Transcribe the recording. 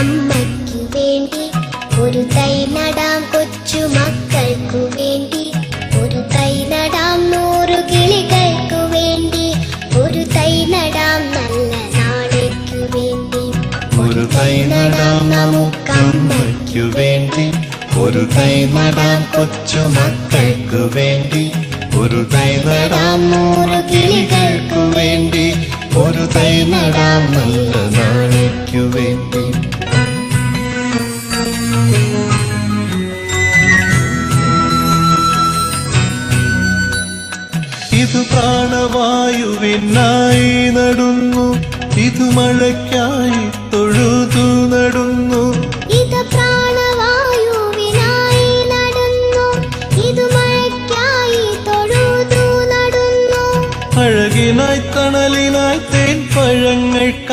അമ്മയ്ക്കു വേണ്ടി ഒരു തൈ നടാം, കൊച്ചു മക്കൾക്കു വേണ്ടി ഒരു തൈ നടാം, 100 കിളികൾക്കു വേണ്ടി ഒരു തൈ നടാം, നല്ല നാളേക്കു വേണ്ടി ഒരു തൈ നടാം നമുക്കമ്മയ്ക്കു വേണ്ടി, ഒരു തൈ നടാം കൊച്ചു മക്കൾക്കു വേണ്ടി, ഒരു തൈ നടാം 100 കിളികൾക്കു വേണ്ടി, ഒരു തൈ നടാം നല്ല നാളേക്കു വേണ്ടി. ഇത് പ്രാണവായുവിനായി നടുന്നു, ഇത് മഴയ്ക്കായി തൊഴു